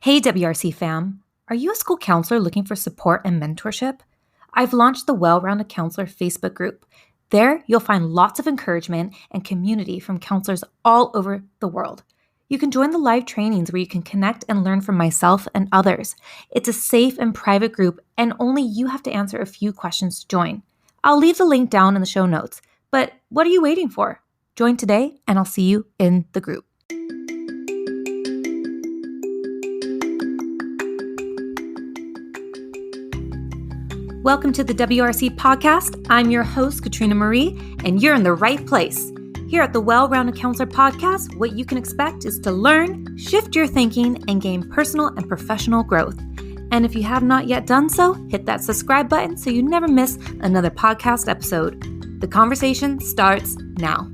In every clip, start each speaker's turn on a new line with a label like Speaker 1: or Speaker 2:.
Speaker 1: Hey, WRC fam. Are you a school counselor looking for support and mentorship? I've launched the Well Rounded Counselor Facebook group. There, you'll find lots of encouragement and community from counselors all over the world. You can join the live trainings where you can connect and learn from myself and others. It's a safe and private group, and only you have to answer a few questions to join. I'll leave the link down in the show notes. But what are you waiting for? Join today, and I'll see you in the group. Welcome to the WRC podcast. I'm your host, Katrina Marie, and you're in the right place. Here at the Well-Rounded Counselor podcast, what you can expect is to learn, shift your thinking, and gain personal and professional growth. And if you have not yet done so, hit that subscribe button so you never miss another podcast episode. The conversation starts now.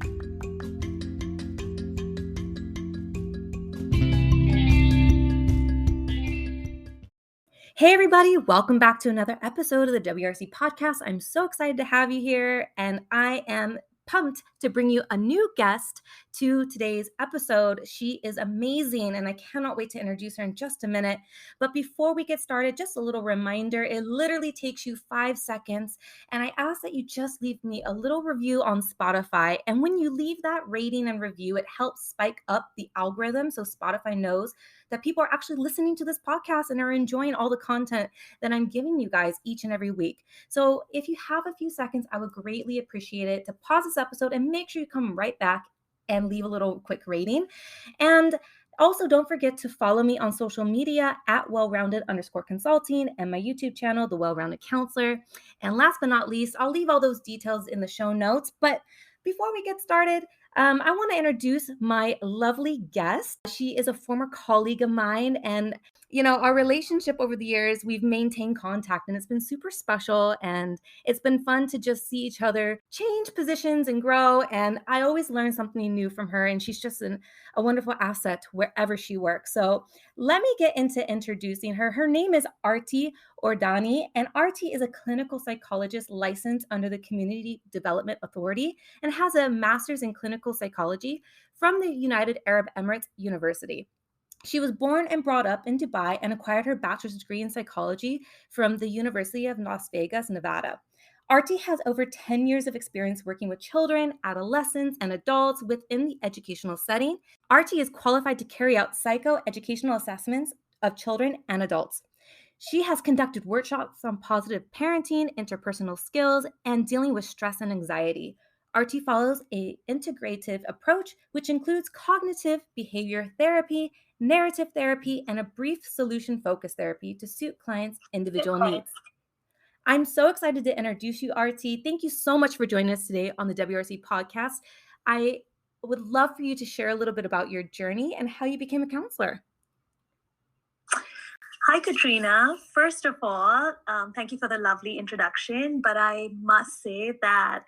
Speaker 1: Hey everybody, welcome back to another episode of the WRC podcast. I'm so excited to have you here, and I am pumped to bring you a new guest to today's episode. She is amazing, and I cannot wait to introduce her in just a minute. But before we get started, just a little reminder, it literally takes you 5 seconds, and I ask that you just leave me a little review on Spotify. And when you leave that rating and review, it helps spike up the algorithm so Spotify knows that people are actually listening to this podcast and are enjoying all the content that I'm giving you guys each and every week. So if you have a few seconds, I would greatly appreciate it to pause this episode and make sure you come right back and leave a little quick rating. And also, don't forget to follow me on social media at wellrounded_consulting and my YouTube channel, The Well-Rounded Counselor. And last but not least, I'll leave all those details in the show notes. But before we get started, I want to introduce my lovely guest. She is a former colleague of mine, and our relationship over the years, we've maintained contact, and it's been super special, and it's been fun to just see each other change positions and grow. And I always learn something new from her, and she's just a wonderful asset wherever she works. So let me get into introducing her. Her name is Aarti Odhrani, and Aarti is a clinical psychologist licensed under the Community Development Authority and has a master's in clinical psychology from the United Arab Emirates University. She was born and brought up in Dubai and acquired her bachelor's degree in psychology from the University of Las Vegas, Nevada. Aarti has over 10 years of experience working with children, adolescents, and adults within the educational setting. Aarti is qualified to carry out psychoeducational assessments of children and adults. She has conducted workshops on positive parenting, interpersonal skills, and dealing with stress and anxiety. Aarti follows an integrative approach, which includes cognitive behavior therapy, narrative therapy, and a brief solution-focused therapy to suit clients' individual needs. I'm so excited to introduce you, Aarti. Thank you so much for joining us today on the WRC podcast. I would love for you to share a little bit about your journey and how you became a counselor.
Speaker 2: Hi, Katrina. First of all, thank you for the lovely introduction, but I must say that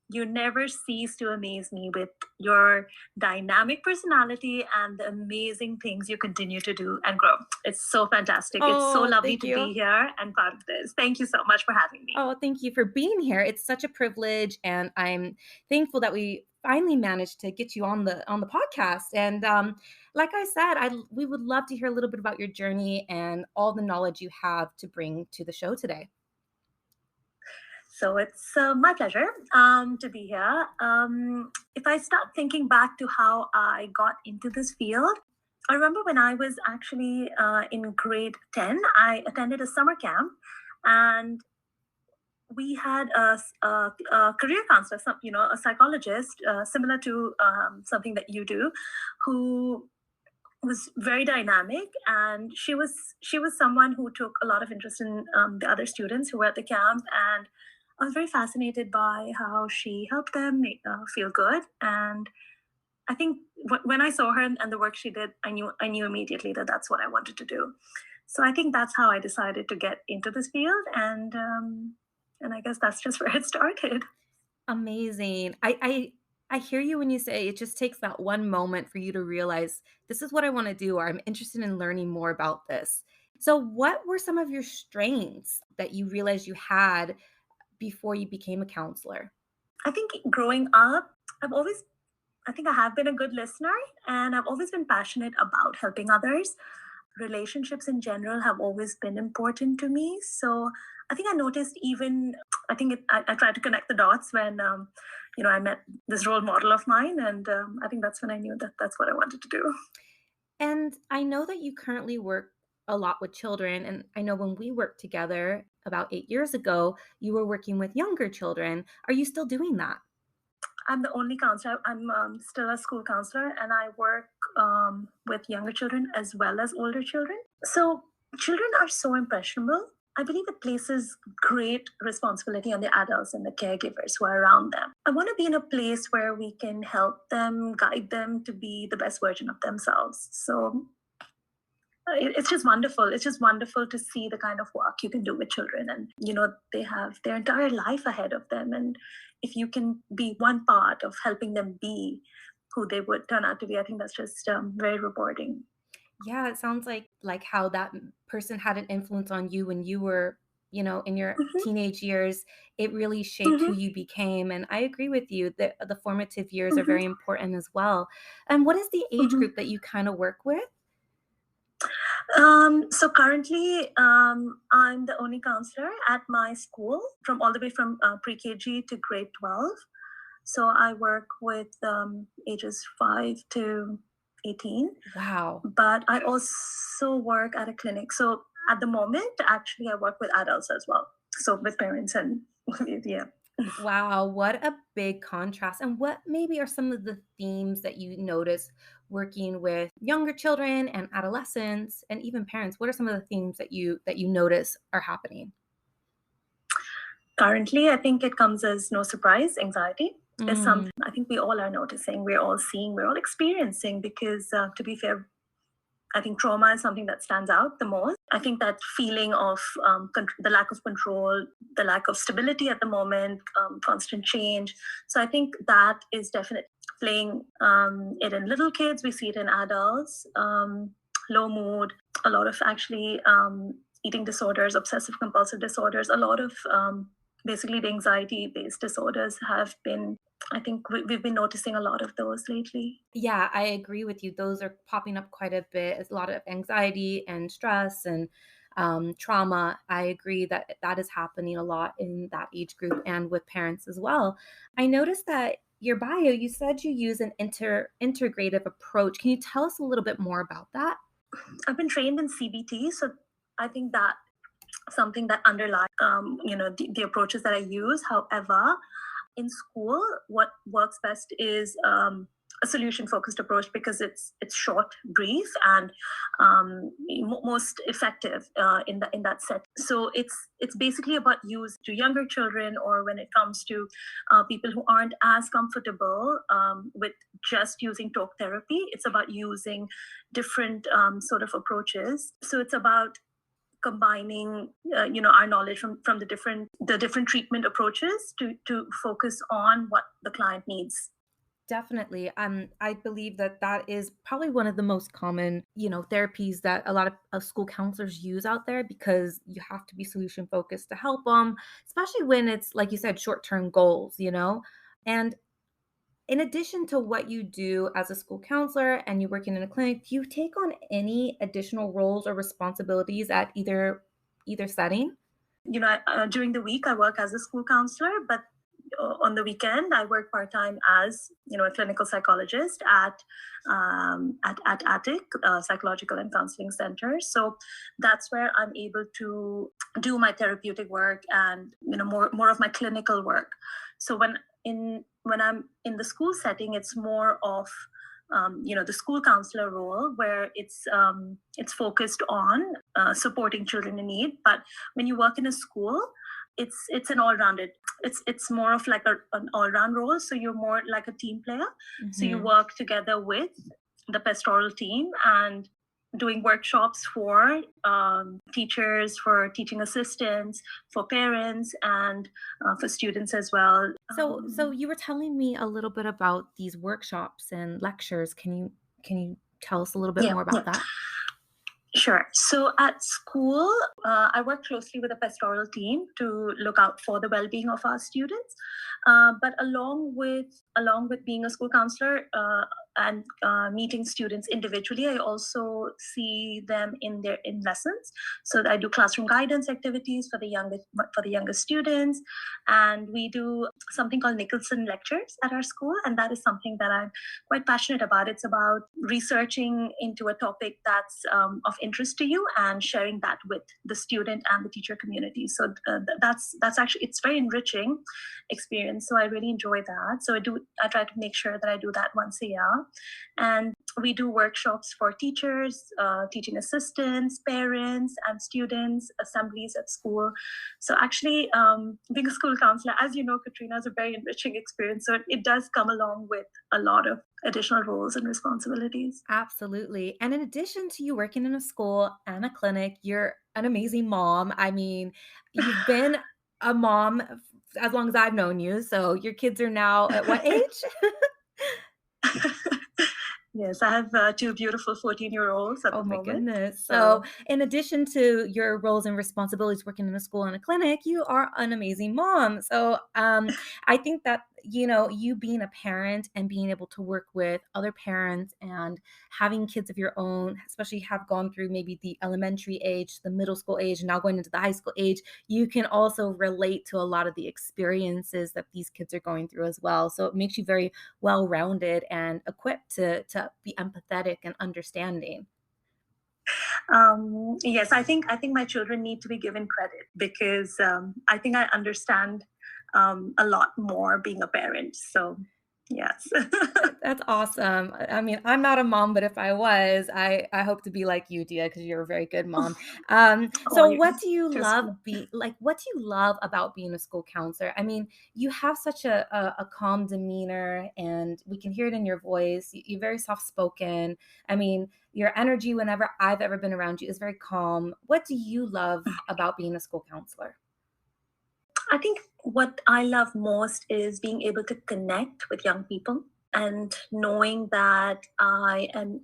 Speaker 2: you never cease to amaze me with your dynamic personality and the amazing things you continue to do and grow. It's so fantastic. It's so lovely to be here and part of this. Thank you so much for having me.
Speaker 1: Oh, thank you for being here. It's such a privilege, and I'm thankful that we finally managed to get you on the podcast. And like I said, we would love to hear a little bit about your journey and all the knowledge you have to bring to the show today.
Speaker 2: So it's my pleasure to be here. If I start thinking back to how I got into this field, I remember when I was actually in grade 10, I attended a summer camp, and we had a career counselor, a psychologist, similar to something that you do, who was very dynamic, and she was someone who took a lot of interest in the other students who were at the camp, and I was very fascinated by how she helped them feel good. And I think when I saw her and the work she did, I knew immediately that that's what I wanted to do. So I think that's how I decided to get into this field, and I guess that's just where it started.
Speaker 1: Amazing. I hear you when you say it just takes that one moment for you to realize this is what I want to do, or I'm interested in learning more about this. So what were some of your strengths that you realized you had before you became a counselor?
Speaker 2: I think growing up, I think I have been a good listener, and I've always been passionate about helping others. relationships in general have always been important to me. So I think I noticed even, I tried to connect the dots when, I met this role model of mine. And I think that's when I knew that that's what I wanted to do.
Speaker 1: And I know that you currently work a lot with children. And I know when we worked together about 8 years ago, you were working with younger children. Are you still doing that?
Speaker 2: I'm the only counselor. I'm still a school counselor, and I work with younger children as well as older children. So children are so impressionable. I believe it places great responsibility on the adults and the caregivers who are around them. I want to be in a place where we can help them, guide them to be the best version of themselves. So it's just wonderful. It's just wonderful to see the kind of work you can do with children. And, they have their entire life ahead of them. And if you can be one part of helping them be who they would turn out to be, I think that's just very rewarding.
Speaker 1: Yeah, it sounds like how that person had an influence on you when you were, in your
Speaker 2: Hmm.
Speaker 1: teenage years. It really shaped who
Speaker 2: Hmm.
Speaker 1: you became. And I agree with you that the formative years are
Speaker 2: Hmm.
Speaker 1: very important as well. And what is the age
Speaker 2: Hmm.
Speaker 1: group that you kind of work with?
Speaker 2: So currently, I'm the only counselor at my school, from all the way from pre-KG to grade 12. So I work with ages 5 to 18.
Speaker 1: Wow.
Speaker 2: But I also work at a clinic. So at the moment, actually, I work with adults as well. So with parents and yeah.
Speaker 1: Wow, what a big contrast. And what maybe are some of the themes that you notice working with younger children and adolescents and even parents? What are some of the themes that you notice are happening?
Speaker 2: Currently, I think it comes as no surprise. Anxiety is
Speaker 1: Mm,
Speaker 2: something I think we all are noticing, we're all seeing, we're all experiencing because, to be fair, I think trauma is something that stands out the most. I think that feeling of the lack of control, the lack of stability at the moment, constant change. So I think that is definitely playing it in little kids. We see it in adults. Low mood, a lot of actually eating disorders, obsessive compulsive disorders, a lot of basically the anxiety based disorders have been, I think we've been noticing a lot of those lately.
Speaker 1: yeah, I agree with you. Those are popping up quite a bit. It's a lot of anxiety and stress and trauma. I agree that that is happening a lot in that age group and with parents as well. I noticed that your bio, you said you use an integrative approach. Can you tell us a little bit more about that?
Speaker 2: I've been trained in CBT, so I think that something that underlies, the approaches that I use. However, in school, what works best is a solution-focused approach because it's short, brief, and most effective in that set. So it's basically about use to younger children, or when it comes to people who aren't as comfortable with just using talk therapy. It's about using different sort of approaches. So it's about combining our knowledge from the different treatment approaches to focus on what the client needs.
Speaker 1: Definitely. I believe that that is probably one of the most common, therapies that a lot of school counselors use out there because you have to be solution focused to help them, especially when it's, like you said, short term goals. And in addition to what you do as a school counselor and you working in a clinic, do you take on any additional roles or responsibilities at either setting?
Speaker 2: During the week I work as a school counselor, but on the weekend I work part-time as a clinical psychologist at attic psychological and counseling center. So that's where I'm able to do my therapeutic work and more of my clinical work. So when I'm in the school setting, it's more of the school counselor role, where it's focused on supporting children in need. But when you work in a school, it's an all-rounded, it's more of like an all-round role. So you're more like a team player. So you
Speaker 1: Mhm.
Speaker 2: work together with the pastoral team and doing workshops for teachers, for teaching assistants, for parents, and for students as well.
Speaker 1: So you were telling me a little bit about these workshops and lectures. Can you tell us a little bit
Speaker 2: Yeah,
Speaker 1: more
Speaker 2: yeah.
Speaker 1: about that?
Speaker 2: Sure. So at school, I work closely with the pastoral team to look out for the well-being of our students. But along with being a school counselor and meeting students individually, I also see them in lessons. So I do classroom guidance activities for the younger students, and we do something called Nicholson lectures at our school, and that is something that I'm quite passionate about. It's about researching into a topic that's of interest to you and sharing that with the student and the teacher community. So that's actually, it's very enriching experience. So I really enjoy that. So I try to make sure that I do that once a year. And we do workshops for teachers, teaching assistants, parents, and students, assemblies at school. So actually, being a school counselor, as you know, Katrina, is a very enriching experience. So it does come along with a lot of additional roles and responsibilities.
Speaker 1: Absolutely. And in addition to you working in a school and a clinic, you're an amazing mom. I mean, you've been a mom as long as I've known you. So your kids are now at what age?
Speaker 2: Yes, I have two beautiful 14-year-olds at
Speaker 1: Oh
Speaker 2: the
Speaker 1: my
Speaker 2: moment.
Speaker 1: goodness. So,
Speaker 2: So
Speaker 1: in addition to your roles and responsibilities working in a school and a clinic, you are an amazing mom. So, I think that, you being a parent and being able to work with other parents and having kids of your own, especially have gone through maybe the elementary age, the middle school age, and now going into the high school age, you can also relate to a lot of the experiences that these kids are going through as well. So, it makes you very well-rounded and equipped to be empathetic and understanding.
Speaker 2: yes, I think my children need to be given credit because I think I understand a lot more being a parent. So yes.
Speaker 1: That's awesome. I mean, I'm not a mom, but if I was, I hope to be like you, Dia, because you're a very good mom.
Speaker 2: Oh,
Speaker 1: So
Speaker 2: you
Speaker 1: what do you
Speaker 2: just
Speaker 1: love what do you love about being a school counselor? I mean, you have such a calm demeanor and we can hear it in your voice. You're very soft spoken. I mean, your energy whenever I've ever been around you is very calm. What do you love about being a school counselor?
Speaker 2: I think what I love most is being able to connect with young people and knowing that I am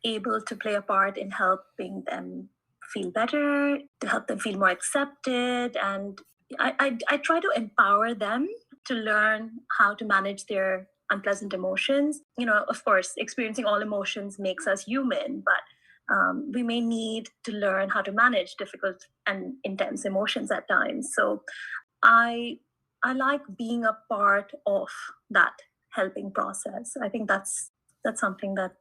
Speaker 2: able to play a part in helping them feel better, to help them feel more accepted. And I try to empower them to learn how to manage their unpleasant emotions. Of course, experiencing all emotions makes us human, but we may need to learn how to manage difficult and intense emotions at times. So I I like being a part of that helping process. I think that's something that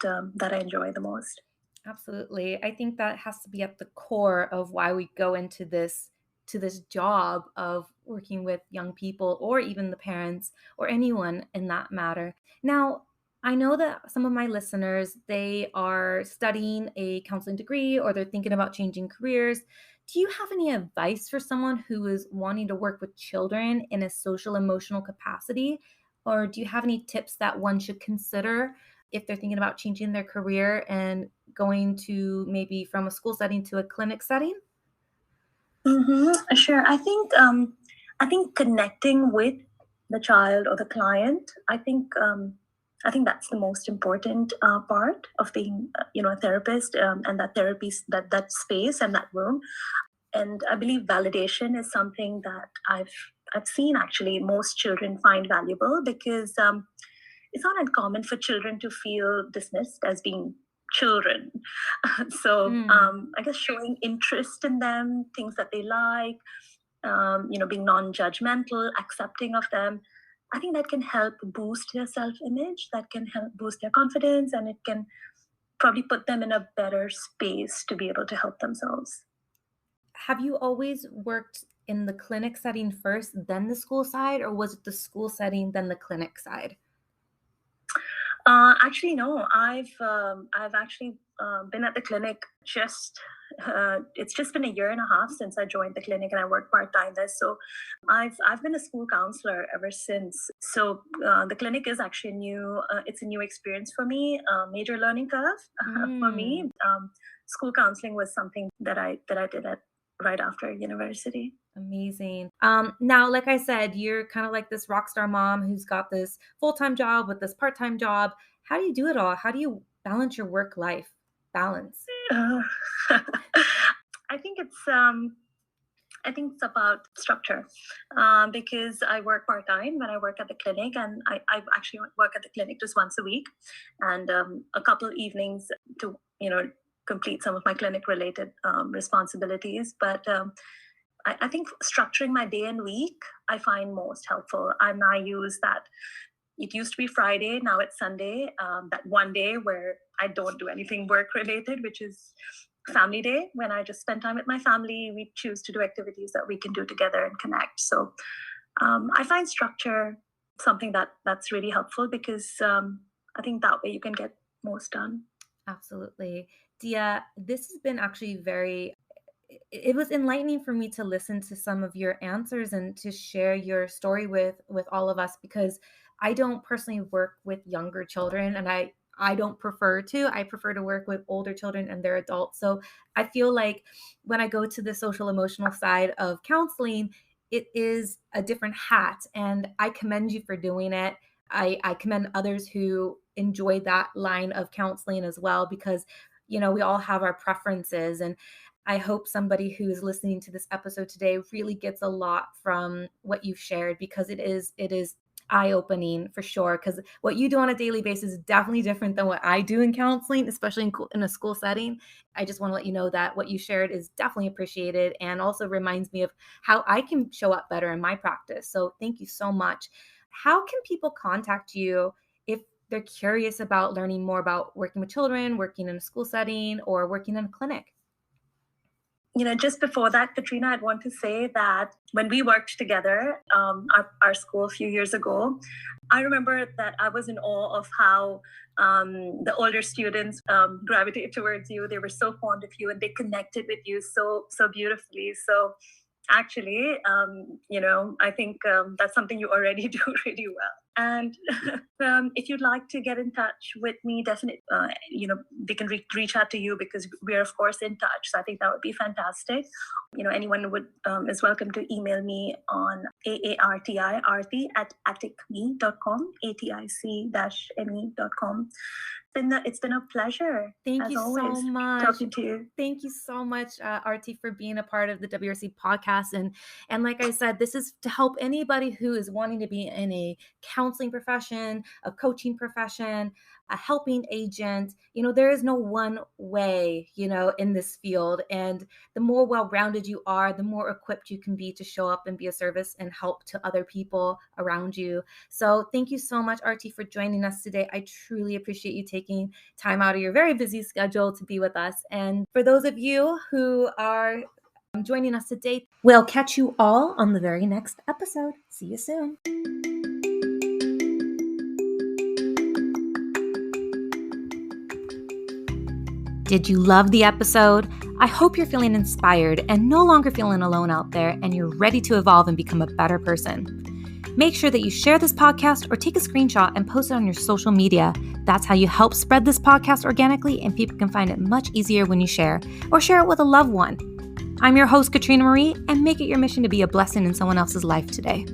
Speaker 2: I enjoy the most.
Speaker 1: Absolutely. I think that has to be at the core of why we go into this job of working with young people or even the parents or anyone in that matter. Now, I know that some of my listeners, they are studying a counseling degree or they're thinking about changing careers. Do you have any advice for someone who is wanting to work with children in a social emotional capacity? Or do you have any tips that one should consider if they're thinking about changing their career and going to maybe from a school setting to a clinic setting?
Speaker 2: Sure. I think connecting with the child or the client. I think that's the most important part of being, a therapist, and that therapy, that space and that room. And I believe validation is something that I've seen actually most children find valuable because it's not uncommon for children to feel dismissed as being children. So
Speaker 1: Mm,
Speaker 2: I guess showing interest in them, things that they like, being non-judgmental, accepting of them. I think that can help boost their self-image, that can help boost their confidence, and it can probably put them in a better space to be able to help themselves.
Speaker 1: have you always worked in the clinic setting first, then the school side, or was it the school setting, then the clinic side?
Speaker 2: Actually, no. I've actually been at the clinic just. It's just been a year and a half since I joined the clinic, and I work part time there. So, I've been a school counselor ever since. So, the clinic is actually new. It's a new experience for me. Major learning curve for me.
Speaker 1: Mm.
Speaker 2: School counseling was something that I did at right after university.
Speaker 1: Amazing. Now, like I said, you're kind of like this rock star mom who's got this full-time job with this part-time job. How do you do it all? How do you balance your work life balance?
Speaker 2: Uh, I think I think it's about structure, because I work part-time when I work at the clinic, and I actually work at the clinic just once a week, and a couple evenings to, complete some of my clinic-related responsibilities. But I think structuring my day and week, I find most helpful. And I use that. It used to be Friday, now it's Sunday, that one day where I don't do anything work-related, which is family day, when I just spend time with my family. We choose to do activities that we can do together and connect. So I find structure something that's really helpful, because I think that way you can get most done.
Speaker 1: Absolutely. Dia, this has been actually it was enlightening for me to listen to some of your answers and to share your story with all of us, because I don't personally work with younger children, and I don't prefer to. I prefer to work with older children and their adults. So I feel like when I go to the social emotional side of counseling, it is a different hat, and I commend you for doing it. I commend others who enjoy that line of counseling as well, because we all have our preferences, and I hope somebody who is listening to this episode today really gets a lot from what you've shared, because it is eye-opening for sure. Because what you do on a daily basis is definitely different than what I do in counseling, especially in a school setting. I just want to let you know that what you shared is definitely appreciated, and also reminds me of how I can show up better in my practice. So thank you so much. How can people contact you if they're curious about learning more about working with children, working in a school setting, or working in a clinic?
Speaker 2: Just before that, Katrina, I'd want to say that when we worked together, our school a few years ago, I remember that I was in awe of how the older students gravitate towards you. They were so fond of you, and they connected with you so beautifully. So actually, I think that's something you already do really well. And if you'd like to get in touch with me, definitely, they can reach out to you, because we're of course in touch. So I think that would be fantastic. Anyone is welcome to email me on aarti@aticme.com, atic-me.com. It's been a pleasure.
Speaker 1: Thank you so much.
Speaker 2: Talking to you.
Speaker 1: Thank you so much, Aarti, for being a part of the WRC podcast. And like I said, this is to help anybody who is wanting to be in a counseling profession, a coaching profession, a helping agent. There is no one way, in this field. And the more well-rounded you are, the more equipped you can be to show up and be a service and help to other people around you. So thank you so much, Aarti, for joining us today. I truly appreciate you taking time out of your very busy schedule to be with us. And for those of you who are joining us today, we'll catch you all on the very next episode. See you soon. Did you love the episode? I hope you're feeling inspired and no longer feeling alone out there, and you're ready to evolve and become a better person. Make sure that you share this podcast or take a screenshot and post it on your social media. That's how you help spread this podcast organically, and people can find it much easier when you share, or share it with a loved one. I'm your host, Katrina Marie, and make it your mission to be a blessing in someone else's life today.